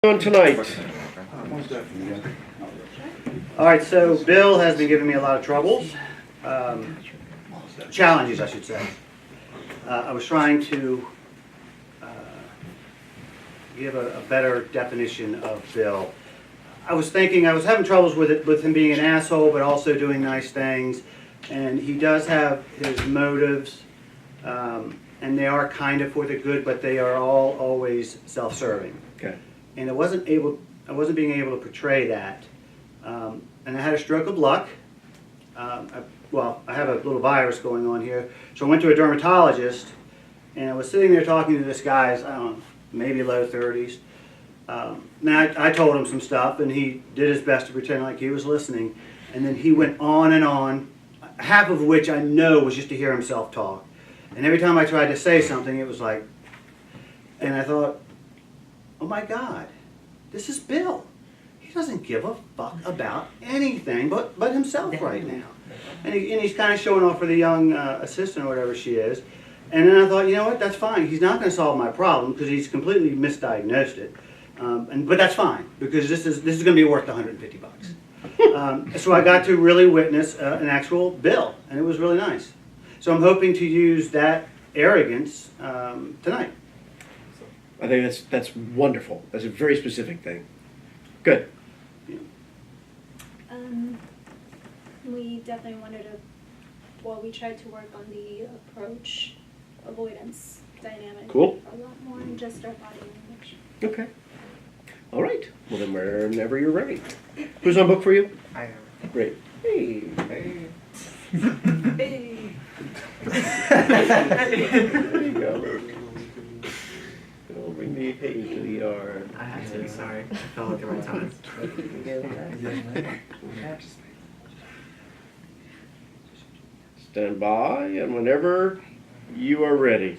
On tonight. All right, so Bill has been giving me a lot of troubles, challenges, I should say. I was trying to give a better definition of Bill. I was having troubles with him being an asshole, but also doing nice things. And he does have his motives, and they are kind of for the good, but they are all always self-serving. Okay. And I wasn't being able to portray that. And I had a stroke of luck. I have a little virus going on here. So I went to a dermatologist, and I was sitting there talking to this guy, I don't know, maybe low 30s. Now I told him some stuff, and he did his best to pretend like he was listening. And then he went on and on, half of which I know was just to hear himself talk. And every time I tried to say something, it was like, and I thought, oh my God, this is Bill. He doesn't give a fuck about anything but himself right now. And he's kind of showing off for the young assistant or whatever she is. And then I thought, you know what, that's fine. He's not going to solve my problem because he's completely misdiagnosed it. But that's fine because this is going to be worth $150. So I got to really witness an actual Bill, and it was really nice. So I'm hoping to use that arrogance tonight. I think that's wonderful. That's a very specific thing. Good. We definitely wanted to, we tried to work on the approach avoidance dynamic. Cool. A lot more than just our body language. Okay. All right. Well, then whenever you're ready. Who's on book for you? I am. Great. Hey. Hey. Hey. There you go. Don't bring the page to the yard. I had to, sorry. I fell at the right time. Stand by, and whenever you are ready.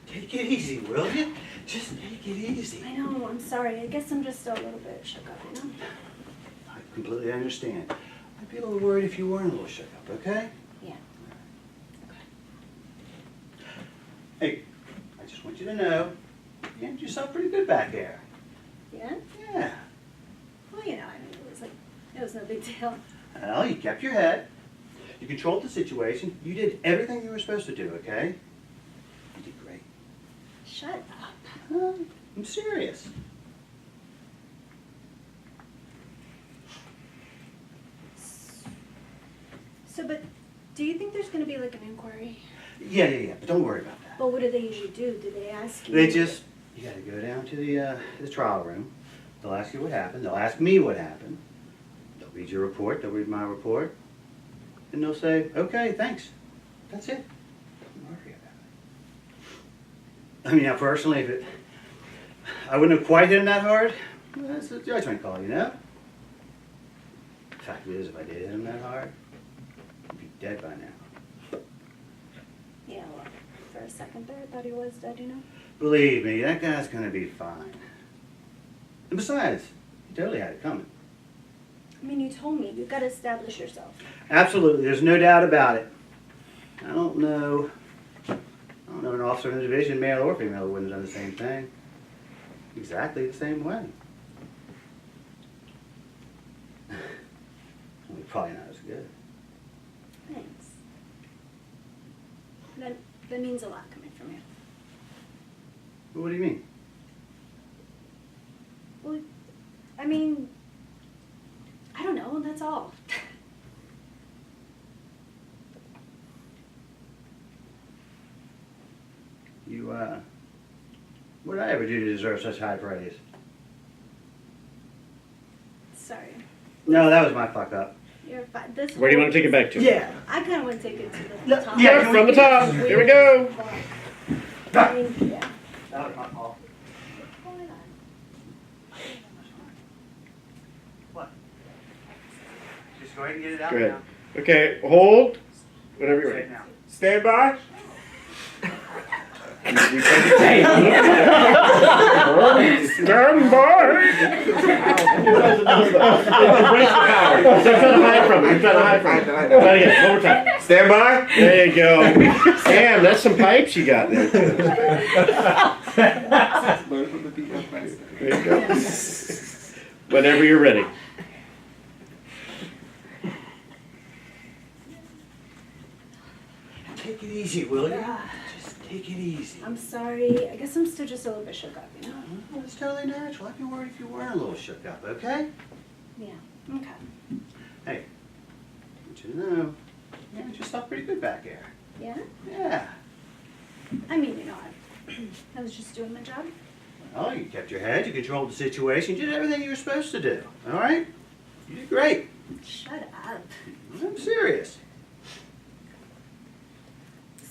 Take it easy, will you? Just take it easy. I know, I'm sorry. I guess I'm just a little bit shook up, you know? I completely understand. I'd be a little worried if you weren't a little shook up, okay? Yeah. Hey, I just want you to know, you handled yourself pretty good back there. Yeah? Yeah. Well, you know, I mean, it was no big deal. Well, you kept your head. You controlled the situation. You did everything you were supposed to do, okay? You did great. Shut up. I'm serious. So, but do you think there's going to be like an inquiry? Yeah, but don't worry about that. Well, what do they usually do? Do they ask you? You gotta go down to the trial room. They'll ask you what happened. They'll ask me what happened. They'll read your report. They'll read my report. And they'll say, okay, thanks. That's it. Don't worry about it. I mean, now personally, I wouldn't have quite hit him that hard. Well, that's a judgment call, you know? The fact is, if I did hit him that hard, he'd be dead by now. Yeah, well, for a second there, I thought he was dead, you know? Believe me, that guy's gonna be fine. And besides, he totally had it coming. I mean, you told me. You've got to establish yourself. Absolutely, there's no doubt about it. I don't know an officer in the division, male or female, who wouldn't have done the same thing. Exactly the same way. Only probably not as good. Thanks. That means a lot coming from you. But what do you mean? Well, I mean, I don't know, that's all. What did I ever do to deserve such high praise? Sorry. No, that was my fuck up. You're fine. Where do you want to take it back to? Yeah. I kind of want to take it to the Yeah, top. yeah, From the top. Here we go. I mean, yeah. That was my fault. What's going on? What? Just go ahead and get it out Go ahead. now. Okay, hold. Whenever you're Say ready. it now. Stand by. We tried to say. Stand by. I'm trying to hide from it. I'm trying to hide from it. Try it again, one more time. Stand by. There you go. Damn, that's some pipes you got there. There you go. Whenever you're ready. Take it easy, will you? Just take it easy. I'm sorry. I guess I'm still just a little bit shook up, you know? Well, it's totally natural. I'd be worried if you were a little shook up, okay? Yeah. Okay. Hey, I want you to know, you managed your stuff pretty good back there. Yeah? Yeah. I mean, you know, I was just doing my job. Well, you kept your head, you controlled the situation, you did everything you were supposed to do. All right? You did great. Shut up. I'm serious.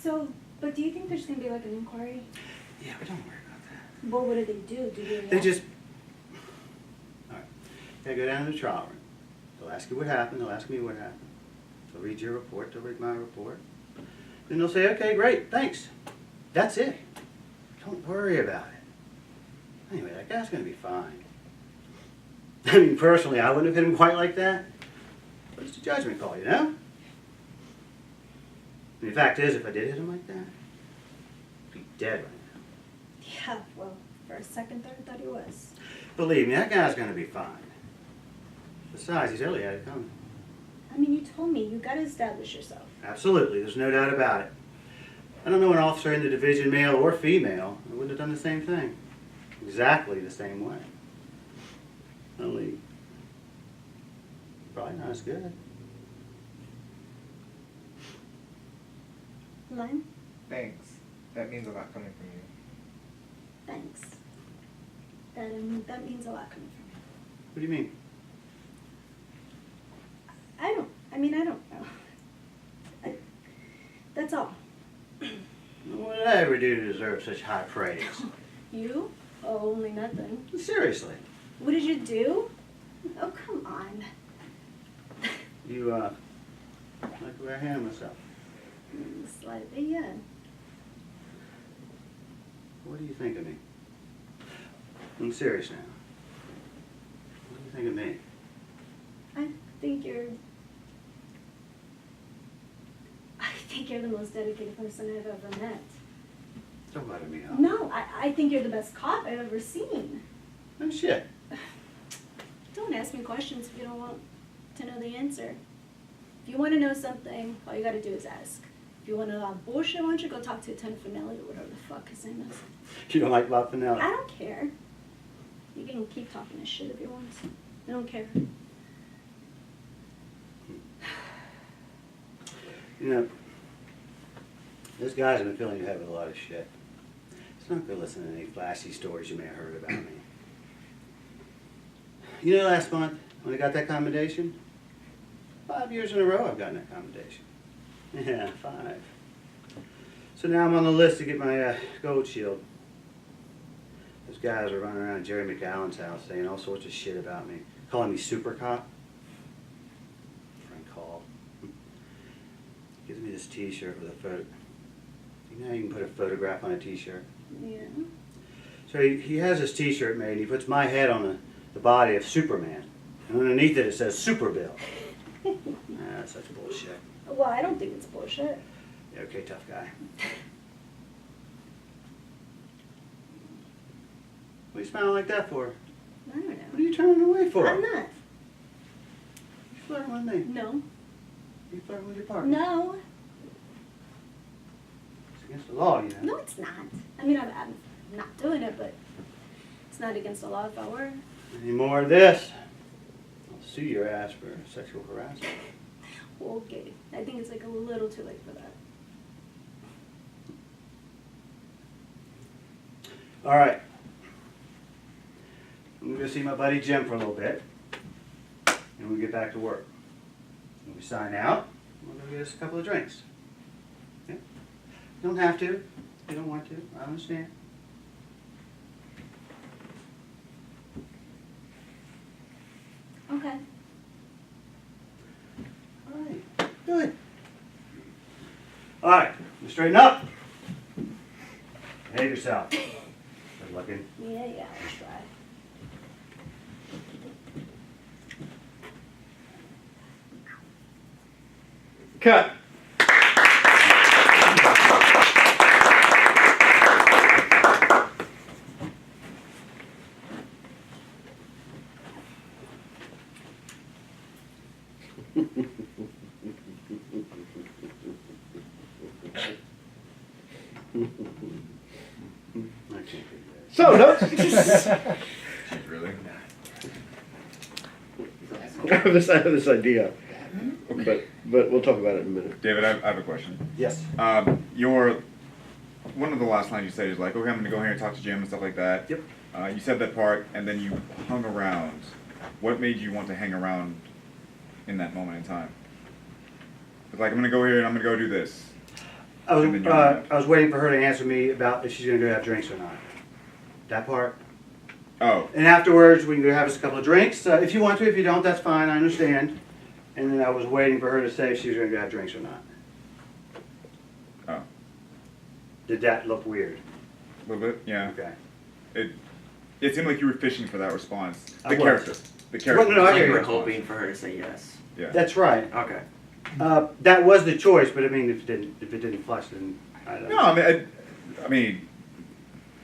So, but do you think there's gonna be like an inquiry? Yeah, but don't worry about that. Well, what do they do? Do they? They just. All right. They go down to the trial room. They'll ask you what happened. They'll ask me what happened. They'll read your report. They'll read my report. Then they'll say, okay, great, thanks. That's it. Don't worry about it. Anyway, that guy's going to be fine. I mean, personally, I wouldn't have hit him quite like that. But it's a judgment call, you know? And the fact is, if I did hit him like that, he'd be dead right now. Yeah. Well, for a second there, I thought he was. Believe me, that guy's going to be fine. Besides, he's only had it coming. I mean, you told me you gotta establish yourself. Absolutely, there's no doubt about it. I don't know an officer in the division, male or female, who wouldn't have done the same thing. Exactly the same way. Only, probably not as good. Len, Thanks. That means a lot coming from you. thanks. That means a lot coming from you. What do you mean? I don't know. That's all. What did I ever do to deserve such high praise? You? Oh, only nothing. Seriously. What did you do? Oh, come on. You, like the way I handle myself. Slightly, yeah. What do you think of me? I'm serious now. What do you think of me? I think you're the most dedicated person I've ever met. Don't lie to me, huh? No, I think you're the best cop I've ever seen. No shit. Don't ask me questions if you don't want to know the answer. If you want to know something, all you gotta do is ask. If you want to know bullshit, why don't you go talk to Lieutenant Finelli or whatever the fuck his name is. You don't like Bob Finelli? I don't care. You can keep talking this shit if you want. I don't care. You know, those guys have been filling your head with a lot of shit. It's not good listening to any flashy stories you may have heard about me. You know, last month, when I got that commendation, 5 years in a row I've gotten that commendation. Yeah, 5. So now I'm on the list to get my gold shield. Those guys are running around Jerry McAllen's house saying all sorts of shit about me, calling me super cop. Frank Hall. Gives me this t-shirt with a photo. You know how you can put a photograph on a t-shirt? Yeah. So he has this t-shirt made and he puts my head on the body of Superman. And underneath it says Super Bill. That's such bullshit. Well, I don't think it's bullshit. Yeah, okay, tough guy. What are you smiling like that for? I don't know. What are you turning away for? I'm not. You flirting with me? No. You flirting with your partner? No. It's against the law, you know. No, it's not. I mean, I'm not doing it, but it's not against the law if I were. Any more of this? I'll sue your ass for sexual harassment. Okay. I think it's like a little too late for that. All right. I'm going to go see my buddy Jim for a little bit. And we'll get back to work. When we sign out, we'll go get us a couple of drinks. Yeah? You don't have to. You don't want to. I understand. Okay. All right. Good. All right. You straighten up. Behave yourself. Good looking. Yeah, I'll try. Cut. I can't do that. So, notes. Really? I have this idea, but we'll talk about it in a minute. David, I have a question. Yes. One of the last lines you said is like, okay, I'm gonna go here and talk to Jim and stuff like that. Yep. You said that part, and then you hung around. What made you want to hang around in that moment in time? It's like, I'm gonna go here and I'm gonna go do this. I was, And then you I was waiting for her to answer me about if she's gonna go have drinks or not. That part. Oh, And afterwards, we can go have us a couple of drinks. If you want to, if you don't, that's fine, I understand. And then I was waiting for her to say if she was gonna go have drinks or not. oh, Did that look weird? a little bit, yeah. Okay. It seemed like you were fishing for that response. I The was. character. The character. Well, no, I hear You you. were hoping for her to say yes. Yeah. That's right. Okay. That was the choice, but I mean, if it didn't flush, then I don't know. No, I mean,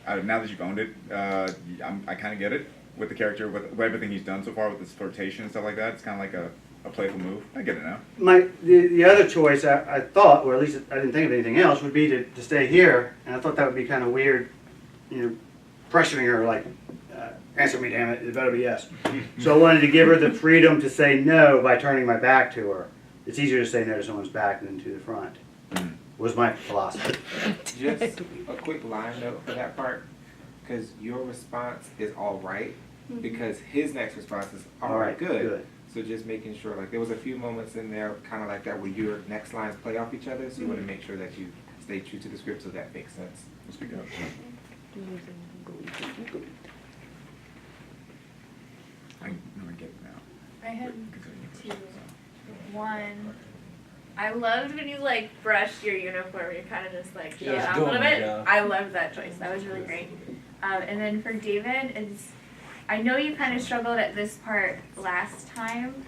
now that you've owned it, I kind of get it with the character, with everything he's done so far with his flirtation and stuff like that. It's kind of like a playful move. I get it now. The other choice I thought, or at least I didn't think of anything else, would be to stay here, and I thought that would be kind of weird, you know, pressuring her like, answer me, damn it better be yes. So I wanted to give her the freedom to say no by turning my back to her. It's easier to say no to someone's back than to the front, was my philosophy. Just a quick line note for that part, because your response is all right, because his next response is all right, good. So just making sure, like there was a few moments in there kind of like that where your next lines play off each other, so you want to make sure that you stay true to the script so that makes sense. Let's speak up. I get it now. I had two. One, I loved when you like brushed your uniform. You kind of just like showed Yeah. off a little bit. Yeah. I loved that choice. That was really great. And then for David, I know you kind of struggled at this part last time.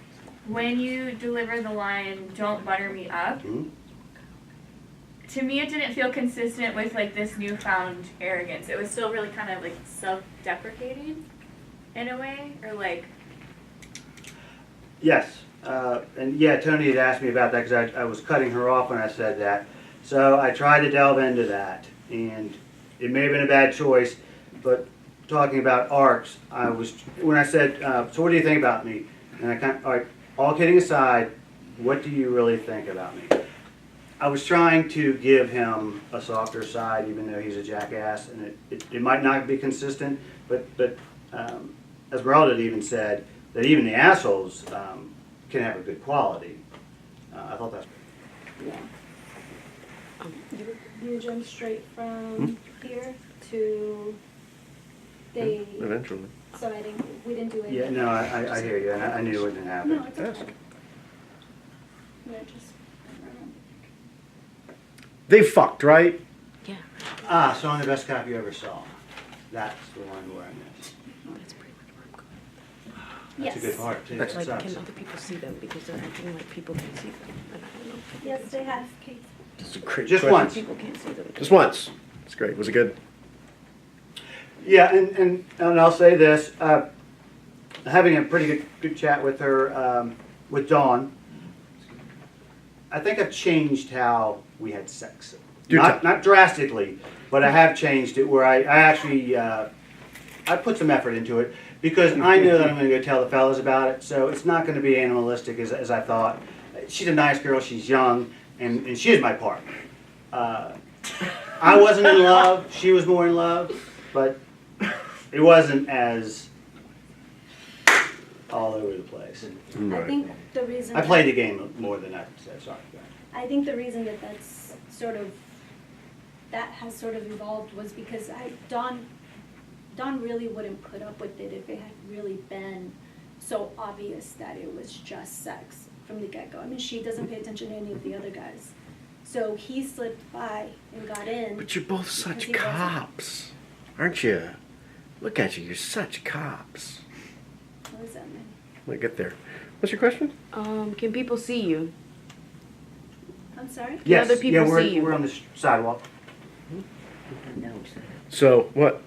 When you deliver the line, "Don't butter me up," Mhm. to me it didn't feel consistent with like this newfound arrogance. It was still really kind of like self-deprecating in a way, or like. Yes, and yeah, Tony had asked me about that because I was cutting her off when I said that. So I tried to delve into that, and it may have been a bad choice, but talking about arcs, when I said, so what do you think about me? And I kind of, all kidding aside, what do you really think about me? I was trying to give him a softer side, even though he's a jackass, and it might not be consistent, but Esmeralda had even said that even the assholes can have a good quality. I thought that's. Yeah. You jump straight from here to they. Eventually. So we didn't do it. Yeah, no, I hear you, and I knew it wouldn't happen. No, it's okay. Yeah, just. They fucked, right? So I'm the best cop you ever saw. That's the one where I missed. That's pretty much where I'm going. That's a good part, too. It's That like, sucks. can other people see them? Because they're acting like people can see them. And I don't know. Yes, they have, Kate. That's a great Just question. once. People can't see them. Just once. It's great. Was it good? Yeah, and I'll say this, having a pretty good chat with her, with Dawn, I think I've changed how we had sex. Do tell. Not drastically, but I have changed it where I actually, I put some effort into it because I know that I'm gonna go tell the fellas about it, so it's not gonna be animalistic as I thought. She's a nice girl, she's young, and she is my partner. I wasn't in love, she was more in love, but it wasn't as all over the place. I think the reason. I played the game more than I said, sorry. I think the reason that that has sort of evolved was because Dawn really wouldn't put up with it if it had really been so obvious that it was just sex from the get-go. I mean, she doesn't pay attention to any of the other guys. So he slipped by and got in. But you're both Because such he wasn't. cops, aren't you? Look at you, you're such cops. What does that mean? Let me get there. What's your question? Can people see you? I'm sorry? Yes, other people yeah, we're, see you? we're on the sidewalk. So, what?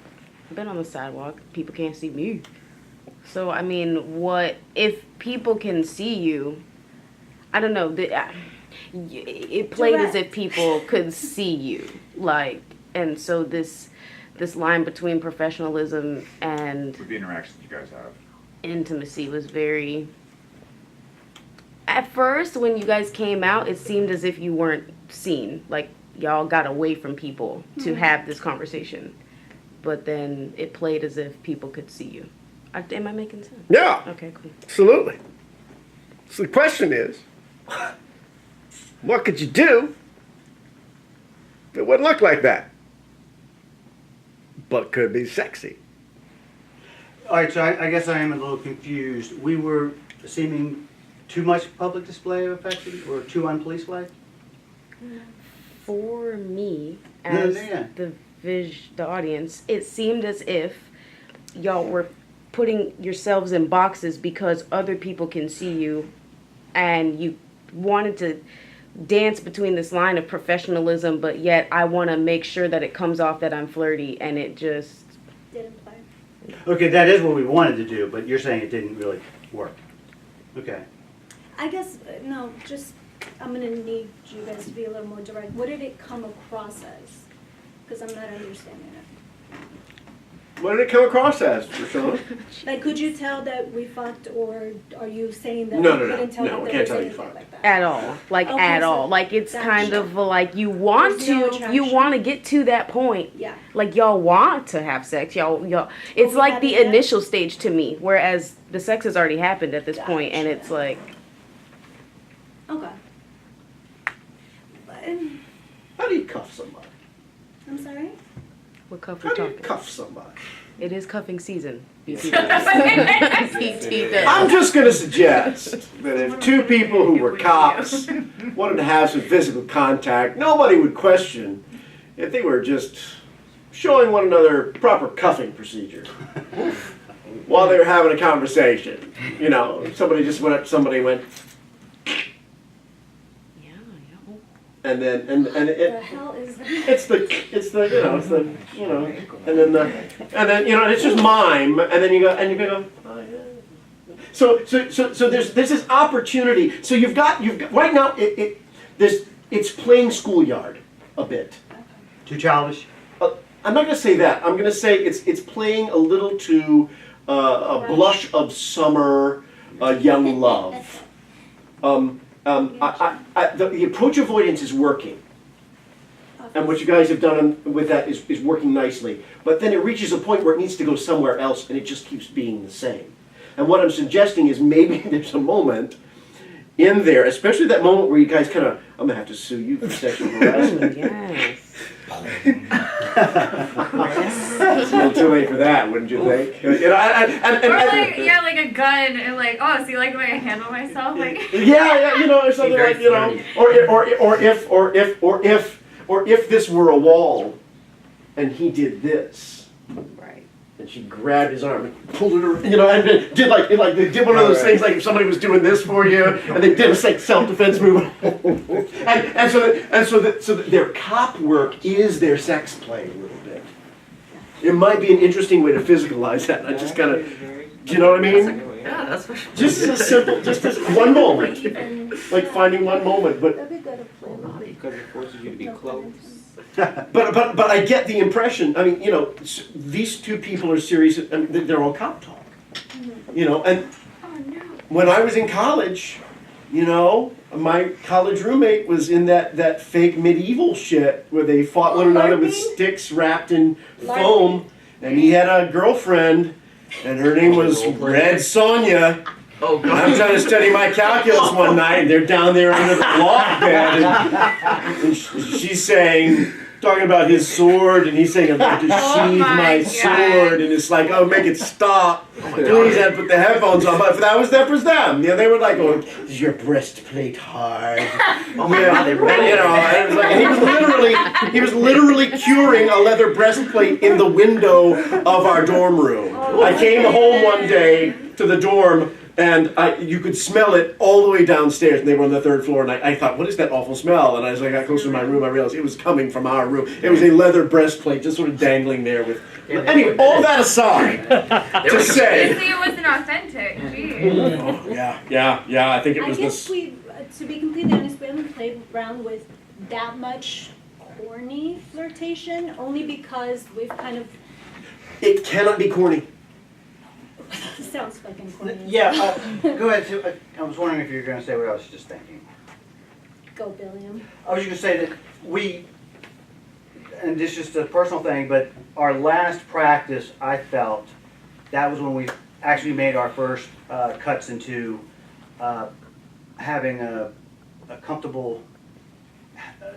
I've been on the sidewalk. People can't see me. So I mean, what if people can see you? I don't know. It played as if people could see you, like, and so this line between professionalism and With the interactions you guys have. intimacy was very. At first, when you guys came out, it seemed as if you weren't seen. Like y'all got away from people to have this conversation, but then it played as if people could see you. Am I making sense? Yeah, Okay, cool. absolutely. So the question is, what could you do that wouldn't look like that, but could be sexy? All right, so I guess I am a little confused. We were seeming too much public display of affection or too unpolice-like? For me, Yeah, as yeah. the audience, it seemed as if y'all were putting yourselves in boxes because other people can see you, and you wanted to dance between this line of professionalism, but yet I want to make sure that it comes off that I'm flirty, and it just. Didn't play. Okay, that is what we wanted to do, but you're saying it didn't really work. Okay. I guess, no, just, I'm gonna need you guys to be a little more direct. What did it come across as? Because I'm not understanding it. What did it come across as, Rashawn? Like, could you tell that we fucked, or are you saying that No, we no, no. couldn't tell No, that we there can't was tell you anything fucked. like that? At all, like Okay, at so all, like it's that's kind sure. of like you want There's no to, you attraction. want to get to that point. Yeah. Like y'all want to have sex, y'all. It's we like the haven't yet? initial stage to me, whereas the sex has already happened at this point, and Gotcha. it's like, Okay. But, How do you cuff somebody? I'm sorry? what cuff How we do you talking? cuff somebody? It is cuffing season. BT does. BT does. I'm just going to suggest that if two people who were cops wanted to have some physical contact, nobody would question if they were just showing one another proper cuffing procedure while they were having a conversation. You know, somebody just went up to somebody and went, Yeah, and then, and The it, hell is that? it's the, and then, it's just mime, and then you go, oh yeah. So there's this opportunity. So you've got, right now, it's playing schoolyard a bit. Too childish? I'm not going to say that. I'm going to say it's playing a little too a blush of summer, young love. The approach avoidance is working. And what you guys have done with that is working nicely. But then it reaches a point where it needs to go somewhere else, and it just keeps being the same. And what I'm suggesting is maybe there's a moment in there, especially that moment where you guys kind of, I'm going to have to sue you for sexual harassment. yes. It's a little too late for that, wouldn't you think? Or like, yeah, like a gun, and like, oh, see, like the way I handle myself, like. Yeah, or something Very like, or if this were a wall, and he did this, Right. and she grabbed his arm and pulled it around, and then did they did one of those things like if somebody was doing this for you, and they did a self-defense move, and so their cop work is their sex play a little bit. It might be an interesting way to physicalize that. I just gotta, do you know what I mean? Yeah, that's for sure. Just a simple, just this one moment, like finding one moment, but. That'd be good to play with. Because it forces you to be No close. pun But I get the impression. I mean, these two people are serious. I mean, they're all cop talk. And Oh no. when I was in college, my college roommate was in that fake medieval shit where they fought one another with LARPing? sticks wrapped in LARPing? foam, and he had a girlfriend, and her name was Red Sonja. Oh And I'm trying to study my calculus one night, and they're down there under the loft bed, and she's saying, talking about his sword, and he's saying, I'm going to Oh sheathe my my God. sword, and it's like, oh, make it stop. Please, and put the headphones on. But that was that was them. Yeah, they were like, going, is your breastplate hard? Oh my God, they rolled. And, you know, and, it was like, and he was literally curing a leather breastplate in the window of our dorm room. I came home one day to the dorm, and you could smell it all the way downstairs, and they were on the 3rd floor, and I thought, what is that awful smell? And as I got closer to my room, I realized it was coming from our room. It was a leather breastplate just sort of dangling there with... Anyway, all that aside, to say... Obviously, it wasn't authentic. Jeez. Yeah, I think it I was guess this... we, to be completely honest, we haven't played around with that much corny flirtation, only because we've kind of, It cannot be corny. sounds fucking corny. Yeah, go ahead, Sue. I was wondering if you were gonna say what I was just thinking. Go, Billiam. I was just gonna say that we, and this is just a personal thing, but our last practice, I felt, that was when we actually made our first cuts into having a comfortable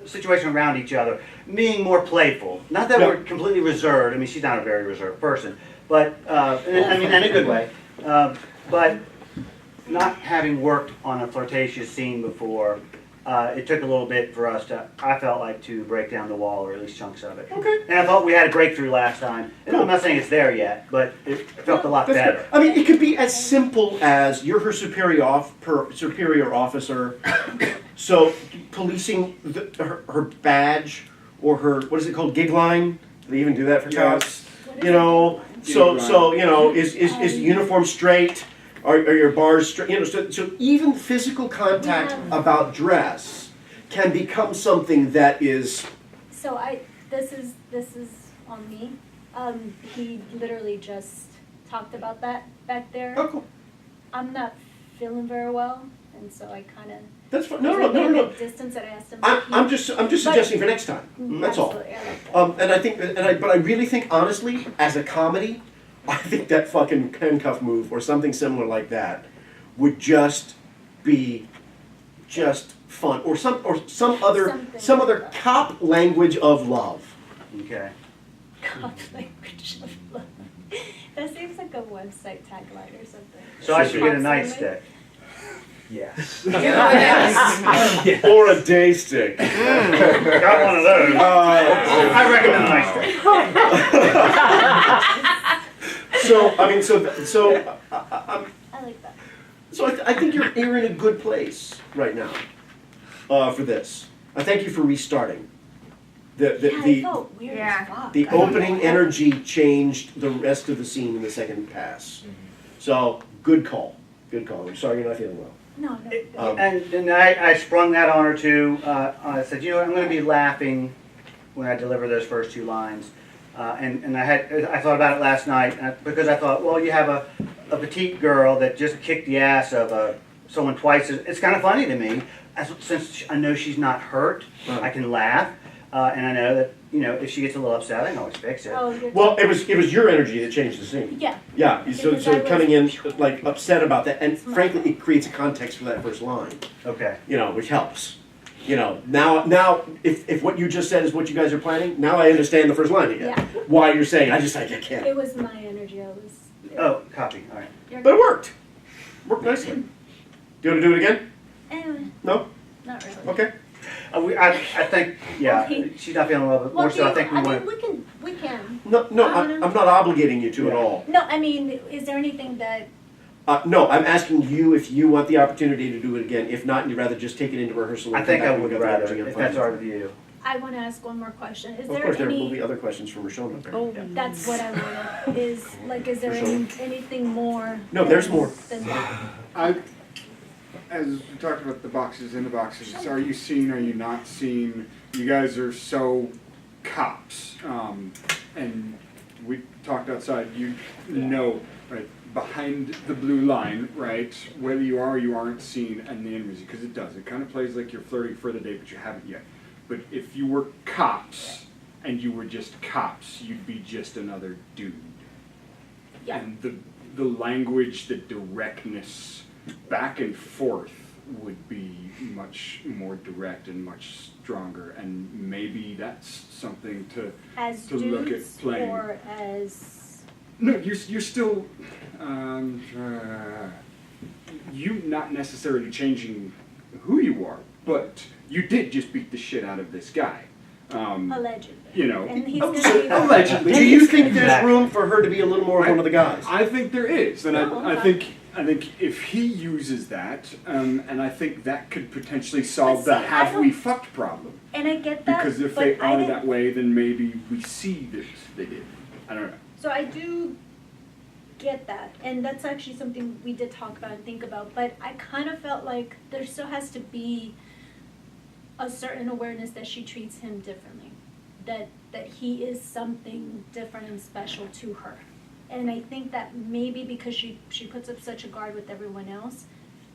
situation around each other, being more playful. Not that we're completely reserved. I mean, she's not a very reserved person, but I mean, in a good way. But not having worked on a flirtatious scene before, it took a little bit for us to, I felt like, to break down the wall, or at least chunks of it. Okay. And I thought we had a breakthrough last time. And I'm not saying it's there yet, but it felt a lot That's better. good. I mean, it could be as simple as you're her superior officer, so policing her badge or her, what is it called, gig line? Do they even do that for cops? You know, so you know, is uniform straight? Are your bars straight? You know, so even physical contact about dress can become something that is. So this is on me. He literally just talked about that back there. Oh, cool. I'm not feeling very well, and so I kind of. That's fine. No. Distance that I asked him. I'm just suggesting for next time. That's all. Absolutely, I like that. And I think, but I really think, honestly, as a comedy, I think that fucking handcuff move or something similar like that would just be just fun, or some other cop language of love. Okay. God, language of love. That seems like a website tagline or something. So I should get a Proximate. nightstick. Yes. Or a day stick. Got one of those. I recommend a nightstick. So I mean, so I like that. So I think you're in a good place right now for this. I thank you for restarting. I felt weird Yeah. as fuck. The I don't opening know. energy changed the rest of the scene in the second pass. So good call. Good call. I'm sorry you're not feeling well. No, no. And I sprung that on her too. I said, you know what, I'm going to be laughing when I deliver those first two lines. And I thought about it last night because I thought, well, you have a petite girl that just kicked the ass of someone twice. It's kind of funny to me. Since I know she's not hurt, I can laugh. And I know that, you know, if she gets a little upset, I can always fix it. Oh, you're Well, it was your energy that changed the scene. Yeah. Yeah. So Because I was- coming in like upset about that, and frankly, it creates a context for that first line. Okay. You know, which helps. You know, now if what you just said is what you guys are planning, now I understand the first line again. Yeah. Why you're saying I can't. It was my energy. I was. Oh, copy. All right. But it worked. Worked nicely. Do you want to do it again? No? Not really. Okay. I think, yeah, she's not feeling well, but more so I think we want to. We can. No, I'm not obligating you to at all. No, I mean, is there anything that? No, I'm asking you if you want the opportunity to do it again. If not, you'd rather just take it into rehearsal. I and think come I back and would we got the rather, energy and if fun. that's all right with you. I want to ask one more question. Is Of there course, there will any? be other questions from Rochelle up there. Oh, That's what I wanted. Is there For sure. anything more? No, there's more. Than that? As we talked about the boxes in the boxes, are you seen, are you not seen? You guys are so cops. And we talked outside, you know, right, behind the blue line, right, whether you are or you aren't seen and the end music, because it does. It kind of plays like you're flirting for the day, but you haven't yet. But if you were cops and you were just cops, you'd be just another dude. Yeah. And the language, the directness, back and forth would be much more direct and much stronger, and maybe that's something As to look at dudes playing. or as No, you're still you not necessarily changing who you are, but you did just beat the shit out of this guy. allegedly. You know, And he's Oh, gonna so be allegedly, do you think there's room for her to be a little more of one of the guys? I think there is, and Oh, I okay. think if he uses that, and I think that could potentially solve But the see, I have we don't- fucked problem. And I get that, Because if but they I are didn't. that way, then maybe we see that they did. I don't know. So I do get that, and that's actually something we did talk about and think about, but I kind of felt like there still has to be a certain awareness that she treats him differently, that he is something different and special to her. And I think that maybe because she puts up such a guard with everyone else,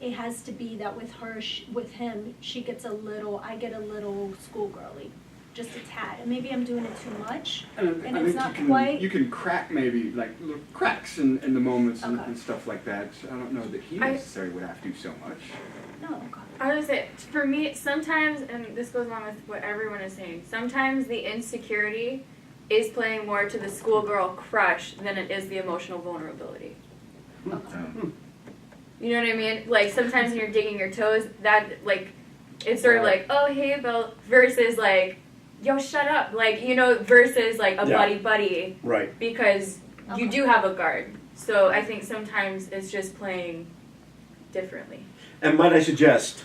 it has to be that with her, with him, she gets I get a little schoolgirly, just a tad, and maybe I'm doing it too much. And And I it's think not you quite- you can crack maybe like little cracks in the moments Okay. and stuff like that. I don't know that he I- necessarily would have to so much. No, God. I would say, for me, sometimes, and this goes along with what everyone is saying, sometimes the insecurity is playing more to the schoolgirl crush than it is the emotional vulnerability. You know what I mean? Like, sometimes when you're digging your toes, that, like, it's sort of like, oh, hey, Bill, versus, like, yo, shut up. Like, you know, versus, like, a Yeah. buddy-buddy, Right. because you Okay. do have a guard. So I think sometimes it's just playing differently. And might I suggest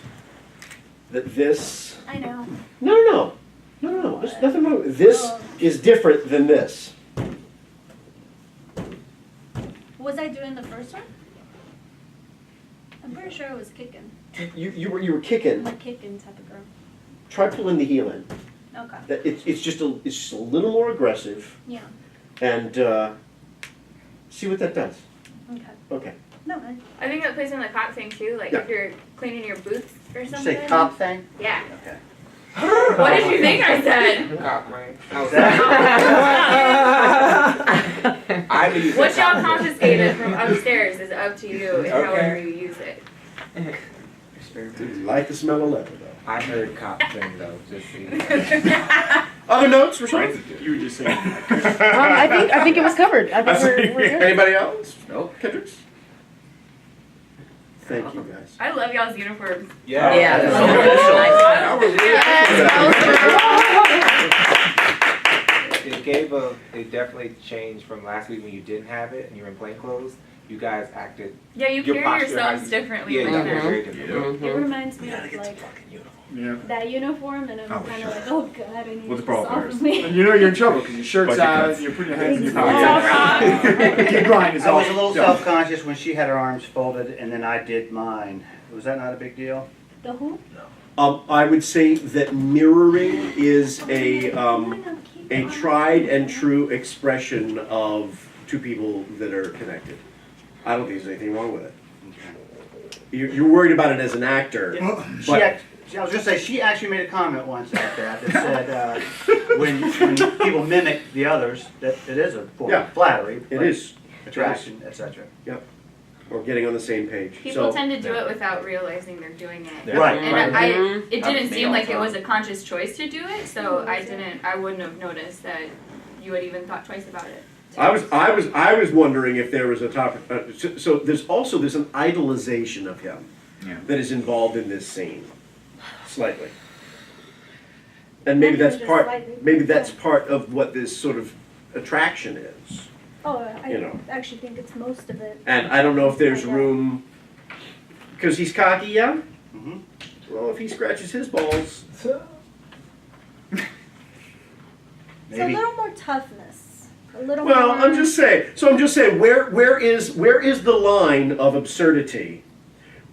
that this, I know. no, there's nothing wrong with this Oh. is different than this. Was I doing the first one? I'm pretty sure I was kicking. You were I'm kicking, a kicking type of girl. try pulling the heel in. Okay. That it's just a little more aggressive, Yeah. and see what that does. Okay. Okay. No, I think that plays in the cop thing too, like Yeah. if you're cleaning your boots or something. Say cop thing? Yeah. Okay. What did you think I said? Cop, right? What I knew you said y'all cop. confiscated from upstairs is up to you and Okay. however you use it. You like the smell of leather, though. I heard cop thing though, just so you know. Other notes, Rashawn? You were just saying. I think it was covered. I think we're good. Anybody else? Nope. Kendricks? Thank you, guys. I love y'all's uniforms. Yeah. Yeah. That's Oh, so official. It definitely changed from last week when you didn't have it and you were in plain clothes. You guys acted. Yeah, you Your carry posture, how yourselves you- differently. Yeah, like you that. acted very differently. it reminds me of like Yeah. that uniform, and I'm Oh, kind sure. of like, oh God, I need What's this the problem, off Paris? of me. And you know you're in trouble because your shirt's Budget out, cuts. you're putting your hands in your It's all pockets. Your grind is I all was a little done. self-conscious when she had her arms folded and then I did mine. Was that not a big deal? The who? I would say that mirroring is a tried and true expression of two people that are connected. I don't think there's anything wrong with it. You're worried about it as an actor. I was gonna say, she actually made a comment once like that said, when people mimic the others, that it is a form Yeah. of flattery. It but is. Attraction, etc. Or getting on the same page. People So, tend to do it without realizing they're doing it. Yeah. Right. And right. it didn't Happens to me seem all like the it time. was a conscious choice to do it, so I wouldn't have noticed that you had even thought twice about it. I was wondering if there was a topic. So there's an idolization of him Yeah. that is involved in this scene, slightly. And maybe Not that's even part. slightly. Maybe that's part of what this sort of attraction is. Oh, I You know. actually think it's most of it. And I don't know if there's room, because he's cocky, yeah? Mhm. Well, if he scratches his balls, It's a Maybe. little more toughness. A little well, more. I'm just saying, where is the line of absurdity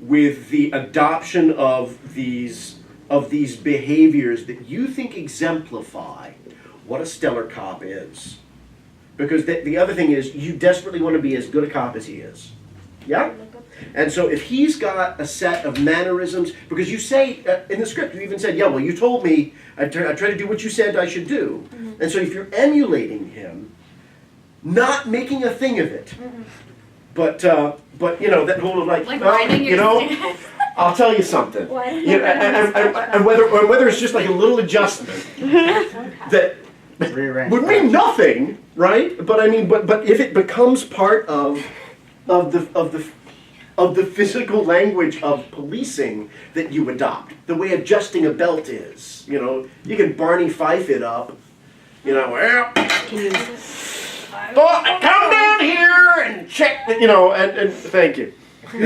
with the adoption of these behaviors that you think exemplify what a stellar cop is? Because the other thing is, you desperately want to be as good a cop as he is. Yeah? And so if he's got a set of mannerisms, because you say in the script, you even said, yeah, well, you told me, I try to do what you said I should do. And so if you're emulating him, not making a thing of it, but you know, that whole like, Like well, riding you your know, students. I'll tell you something. Well, I don't You know know, and whether it's just like a little adjustment that Rearrange. would mean nothing, right? But I mean, but if it becomes part of the physical language of policing that you adopt, the way adjusting a belt is, you know, you can Barney Fife it up, you know, well, come down here and check, you know, and thank you. Did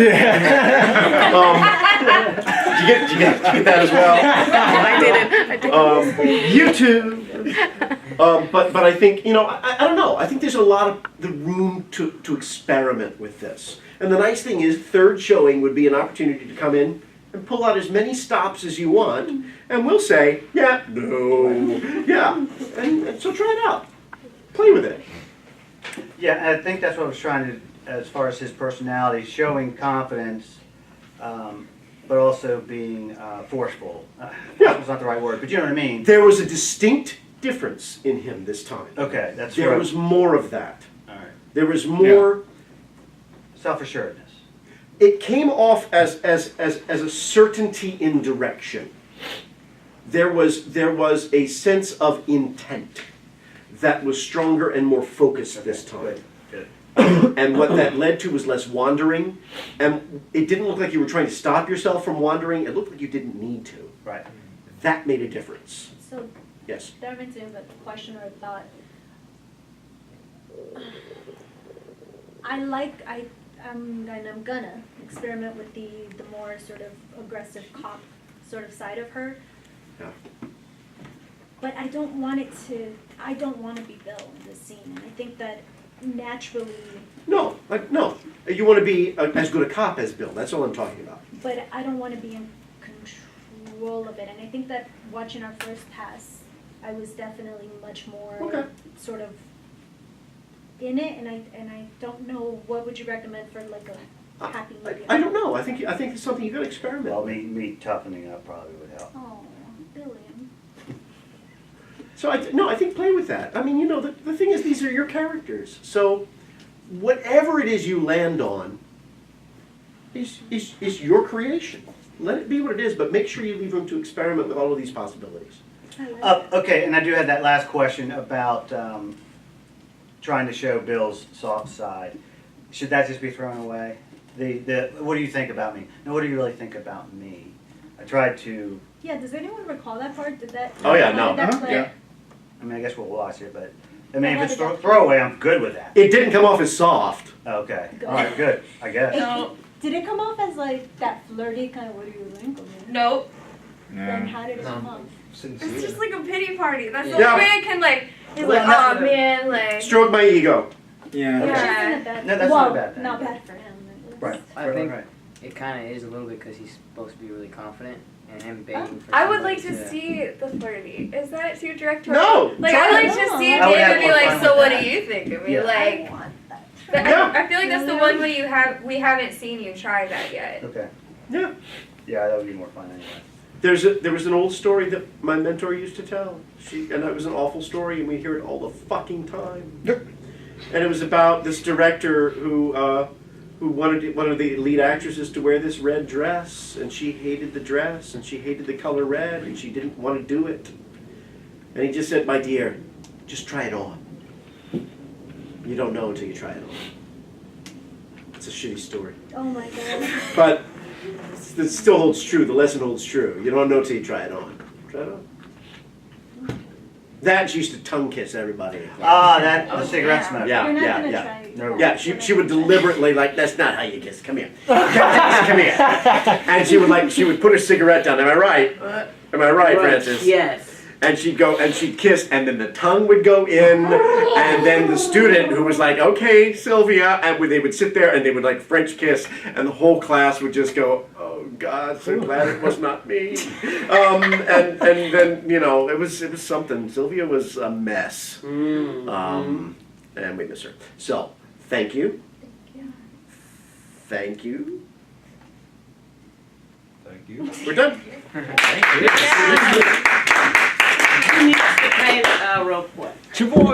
you get that as well? I did. You too. But I think, you know, I don't know. I think there's a lot of the room to experiment with this. And the nice thing is, third showing would be an opportunity to come in and pull out as many stops as you want, and we'll say, yeah, no, yeah, and so try it out. Play with it. Yeah, and I think that's what I was trying to, as far as his personality, showing confidence, but also being forceful. Yeah. That's not the right word, but you know what I mean. There was a distinct difference in him this time. Okay, that's There where. was more of that. All right. There was more. Self-assuredness. It came off as a certainty in direction. There was a sense of intent that was stronger and more focused this time. Good. And what that led to was less wandering. And it didn't look like you were trying to stop yourself from wandering. It looked like you didn't need to. Right. That made a difference. So Yes. that reminds me of a question or a thought. And I'm gonna experiment with the more sort of aggressive cop sort of side of her. Yeah. But I don't want to be Bill in this scene, and I think that naturally, No, no. You want to be as good a cop as Bill. That's all I'm talking about. but I don't want to be in control of it, and I think that watching our first pass, I was definitely much more Okay. sort of in it, and I don't know, what would you recommend for like a happy medium? I don't know. I think it's something you got to experiment Well, with. me toughening up probably would help. Oh, Billy. So I think play with that. I mean, you know, the thing is, these are your characters. So whatever it is you land on is your creation. Let it be what it is, but make sure you leave room to experiment with all of these possibilities. I like that. Okay, and I do have that last question about trying to show Bill's soft side. Should that just be thrown away? What do you think about me? No, what do you really think about me? I tried to. Yeah, does anyone recall that part? Did that? Oh, yeah, how no. did that Uh-huh, play? yeah. I mean, I guess we'll watch it, but I mean, Yeah, if it's how did that- throwaway, I'm good with that. It didn't come off as soft. Okay, Good. all right, good. I guess. No, Did it come off as like that flirty kind of, what do you think of me? nope. Then Yeah. how did it come off? It's just like a pity party. That's the Yeah. only way I can like. He's Well, like, that's oh man, like. Stroke my ego. Yeah. Which Yeah. isn't a bad No, that's well, not a bad thing. not bad for him. at least. Right. I right, think- right. It kind of is a little bit because he's supposed to be really confident, and him begging for. I would somebody like to see the flirty. Is that too direct? No, Like try I it. like to see I would have David be more like, fun so with what that. do you think of me? Yeah. Like, I want that. but Yeah. I feel like that's the one way we haven't seen you try that yet. Okay. Yeah. Yeah, that would be more fun anyway. There was an old story that my mentor used to tell. And it was an awful story, and we hear it all the fucking time. And it was about this director who wanted one of the lead actresses to wear this red dress, and she hated the dress, and she hated the color red, and she didn't want to do it. And he just said, "My dear, just try it on. You don't know until you try it on." It's a shitty story. Oh my god. But it still holds true. The lesson holds true. You don't know till you try it on. Try it on. That she used to tongue kiss everybody. Ah, that the Oh, cigarette yeah. smoke. Yeah. You're not gonna try. No. Yeah, she would deliberately, like, that's not how you kiss. Come here. Come here. And she would put her cigarette down. Am I right? Am I right, Francis? Yes. And she'd go and she'd kiss, and then the tongue would go in, and then the student who was like, "Okay, Sylvia," and they would sit there and they would like French kiss, and the whole class would just go, "Oh God, so glad it was not me." And then it was something. Sylvia was a mess, and we miss her. So thank you. Thank you. Thank you. We're done. Real quick. Chavoy!